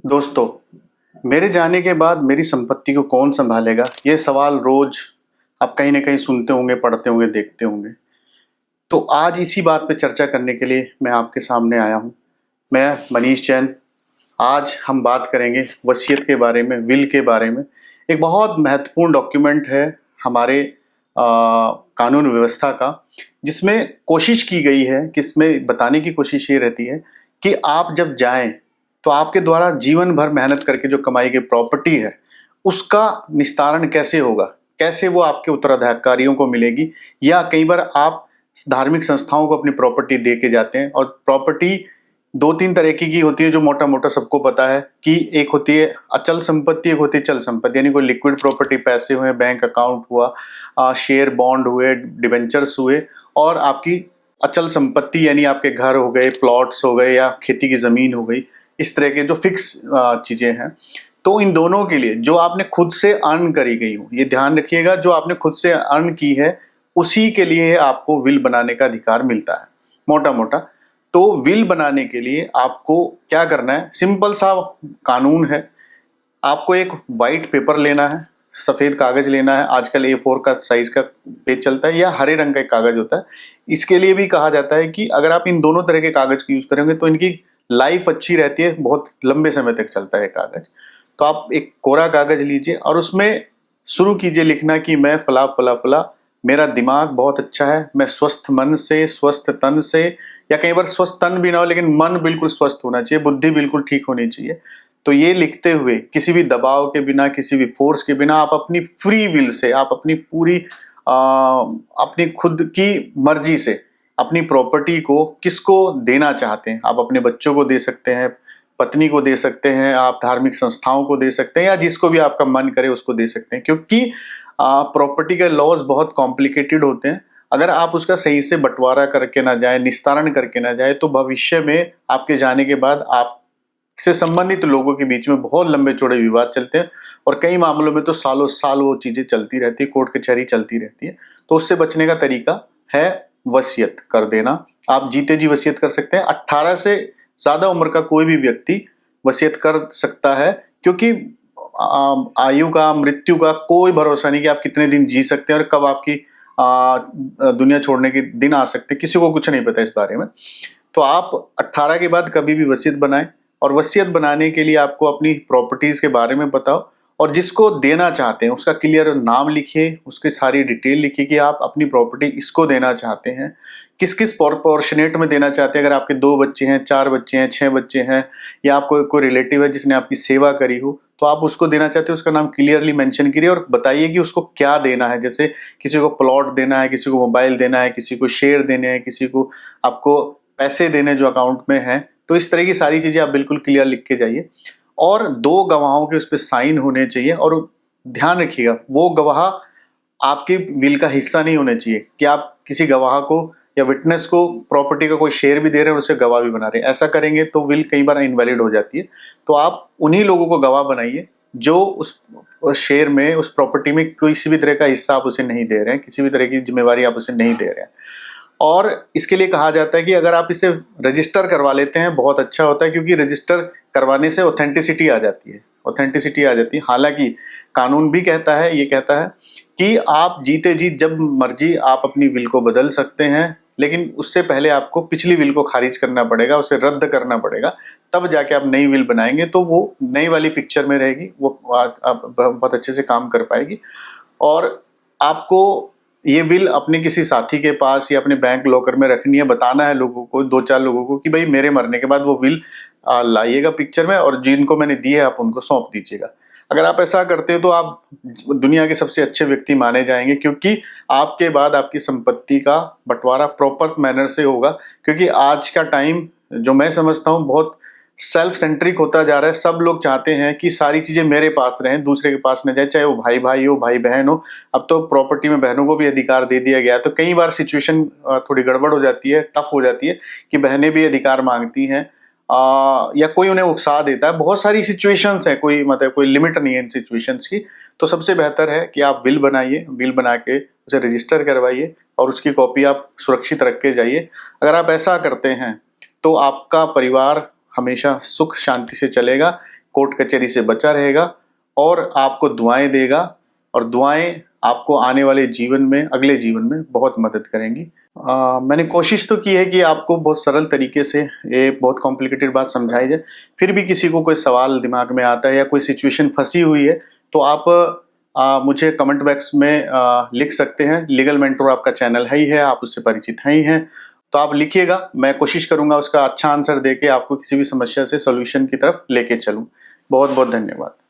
दोस्तों, मेरे जाने के बाद मेरी संपत्ति को कौन संभालेगा? ये सवाल रोज आप कहीं ना कहीं सुनते होंगे, पढ़ते होंगे, देखते होंगे। तो आज इसी बात पे चर्चा करने के लिए मैं आपके सामने आया हूँ। मैं मनीष जैन। आज हम बात करेंगे वसीयत के बारे में, विल के बारे में। एक बहुत महत्वपूर्ण डॉक्यूमेंट है हमारे कानून व्यवस्था का, जिसमें कोशिश की गई है कि इसमें बताने की कोशिश ये रहती है कि आप जब जाएं तो आपके द्वारा जीवन भर मेहनत करके जो कमाई गई प्रॉपर्टी है उसका निस्तारण कैसे होगा, कैसे वो आपके उत्तराधिकारियों को मिलेगी। या कई बार आप धार्मिक संस्थाओं को अपनी प्रॉपर्टी दे के जाते हैं, और प्रॉपर्टी दो तीन तरह की होती है जो मोटा मोटा सबको पता है कि एक होती है अचल संपत्ति, एक होती है चल संपत्ति। यानी कोई लिक्विड प्रॉपर्टी, पैसे हुए, बैंक अकाउंट हुआ, शेयर बॉन्ड हुए, डिबेंचर्स हुए, और आपकी अचल संपत्ति यानी आपके घर हो गए, प्लॉट्स हो गए, या खेती की ज़मीन हो गई। इस तरह के जो फिक्स चीज़ें हैं। तो इन दोनों के लिए जो आपने खुद से अर्न करी गई हो, ये ध्यान रखिएगा, जो आपने खुद से अर्न की है उसी के लिए आपको विल बनाने का अधिकार मिलता है, मोटा मोटा। तो विल बनाने के लिए आपको क्या करना है? सिंपल सा कानून है। आपको एक वाइट पेपर लेना है, सफ़ेद कागज़ लेना है। आजकल A4 का साइज़ का पेज चलता है, या हरे रंग का एक कागज़ होता है। इसके लिए भी कहा जाता है कि अगर आप इन दोनों तरह के कागज़ की यूज़ करेंगे तो इनकी लाइफ अच्छी रहती है, बहुत लंबे समय तक चलता है कागज़। तो आप एक कोरा कागज़ लीजिए और उसमें शुरू कीजिए लिखना कि मैं फला फला फला, मेरा दिमाग बहुत अच्छा है, मैं स्वस्थ मन से, स्वस्थ तन से, या कई बार स्वस्थ तन भी ना हो लेकिन मन बिल्कुल स्वस्थ होना चाहिए, बुद्धि बिल्कुल ठीक होनी चाहिए। तो ये लिखते हुए किसी भी दबाव के बिना, किसी भी फोर्स के बिना, आप अपनी फ्री विल से, आप अपनी पूरी अपनी खुद की मर्जी से अपनी प्रॉपर्टी को किसको देना चाहते हैं। आप अपने बच्चों को दे सकते हैं, पत्नी को दे सकते हैं, आप धार्मिक संस्थाओं को दे सकते हैं, या जिसको भी आपका मन करे उसको दे सकते हैं। क्योंकि प्रॉपर्टी के लॉज बहुत कॉम्प्लिकेटेड होते हैं। अगर आप उसका सही से बंटवारा करके ना जाए, निस्तारण करके ना जाए, तो भविष्य में आपके जाने के बाद आप से संबंधित लोगों के बीच में बहुत लंबे चौड़े विवाद चलते हैं, और कई मामलों में तो सालों साल वो चीजें चलती रहती है, कोर्ट कचहरी चलती रहती है। तो उससे बचने का तरीका है वसीयत कर देना। आप जीते जी वसीयत कर सकते हैं। 18 से ज्यादा उम्र का कोई भी व्यक्ति वसीयत कर सकता है, क्योंकि आयु का, मृत्यु का कोई भरोसा नहीं कि आप कितने दिन जी सकते हैं और कब आपकी दुनिया छोड़ने के दिन आ सकते हैं, किसी को कुछ नहीं पता इस बारे में। तो आप 18 के बाद कभी भी वसीयत बनाएं, और वसीयत बनाने के लिए आपको अपनी प्रॉपर्टीज के बारे में बताओ, और जिसको देना चाहते हैं उसका क्लियर नाम लिखिए, उसकी सारी डिटेल लिखिए कि आप अपनी प्रॉपर्टी इसको देना चाहते हैं, किस किस प्रोपोर्शनेट में देना चाहते हैं। अगर आपके 2 बच्चे हैं, 4 बच्चे हैं, 6 बच्चे हैं, या आपको कोई रिलेटिव है जिसने आपकी सेवा करी हो, तो आप उसको देना चाहते हैं, उसका नाम क्लियरली मेंशन करिए और बताइए कि उसको क्या देना है। जैसे किसी को प्लॉट देना है, किसी को मोबाइल देना है, किसी को शेयर देने हैं, किसी को आपको पैसे देने जो अकाउंट में है। तो इस तरह की सारी चीजें आप बिल्कुल क्लियर लिख के जाइए, और 2 गवाहों के उस पर साइन होने चाहिए। और ध्यान रखिएगा, वो गवाह आपके विल का हिस्सा नहीं होने चाहिए कि आप किसी गवाह को या विटनेस को प्रॉपर्टी का कोई शेयर भी दे रहे हैं और उसे गवाह भी बना रहे हैं। ऐसा करेंगे तो विल कई बार इनवैलिड हो जाती है। तो आप उन्हीं लोगों को गवाह बनाइए जो उस शेयर में, उस प्रॉपर्टी में किसी भी तरह का हिस्सा आप उसे नहीं दे रहे हैं, किसी भी तरह की जिम्मेवारी आप उसे नहीं दे रहे हैं। और इसके लिए कहा जाता है कि अगर आप इसे रजिस्टर करवा लेते हैं बहुत अच्छा होता है, क्योंकि रजिस्टर करवाने से ऑथेंटिसिटी आ जाती है, ऑथेंटिसिटी आ जाती है। हालांकि कानून भी कहता है, ये कहता है कि आप जीते जी जब मर्जी आप अपनी विल को बदल सकते हैं, लेकिन उससे पहले आपको पिछली विल को खारिज करना पड़ेगा, उसे रद्द करना पड़ेगा, तब जाके आप नई विल बनाएंगे। तो वो नई वाली पिक्चर में रहेगी, वो आप बहुत अच्छे से काम कर पाएगी। और आपको ये विल अपने किसी साथी के पास या अपने बैंक लॉकर में रखनी है। बताना है लोगों को, 2-4 लोगों को, कि भाई मेरे मरने के बाद वो विल लाइएगा पिक्चर में, और जिनको मैंने दी है आप उनको सौंप दीजिएगा। अगर आप ऐसा करते हो तो आप दुनिया के सबसे अच्छे व्यक्ति माने जाएंगे, क्योंकि आपके बाद आपकी संपत्ति का बंटवारा प्रॉपर मैनर से होगा। क्योंकि आज का टाइम जो मैं समझता हूँ बहुत सेल्फ सेंट्रिक होता जा रहा है। सब लोग चाहते हैं कि सारी चीजें मेरे पास रहें, दूसरे के पास न जाए, चाहे वो भाई भाई हो, भाई बहन हो। अब तो प्रॉपर्टी में बहनों को भी अधिकार दे दिया गया है। तो कई बार सिचुएशन थोड़ी गड़बड़ हो जाती है, टफ हो जाती है, कि बहनें भी अधिकार मांगती हैं, या कोई उन्हें उकसा देता है। बहुत सारी सिचुएशंस है, कोई मतलब कोई लिमिट नहीं है इन सिचुएशंस की। तो सबसे बेहतर है कि आप विल बनाइए, विल बना के उसे रजिस्टर करवाइए, और उसकी कॉपी आप सुरक्षित रख के जाइए। अगर आप ऐसा करते हैं तो आपका परिवार हमेशा सुख शांति से चलेगा, कोर्ट कचहरी से बचा रहेगा और आपको दुआएं देगा, और दुआएं आपको आने वाले जीवन में, अगले जीवन में बहुत मदद करेंगी। मैंने कोशिश तो की है कि आपको बहुत सरल तरीके से ये बहुत कॉम्प्लिकेटेड बात समझाई जाए। फिर भी किसी को कोई सवाल दिमाग में आता है या कोई सिचुएशन फंसी हुई है तो आप मुझे कमेंट बॉक्स में लिख सकते हैं। लीगल मेंटोर आपका चैनल है ही है, आप उससे परिचित हैं ही हैं, तो आप लिखिएगा, मैं कोशिश करूंगा उसका अच्छा आंसर देके आपको किसी भी समस्या से सॉल्यूशन की तरफ लेके चलूं। बहुत बहुत धन्यवाद।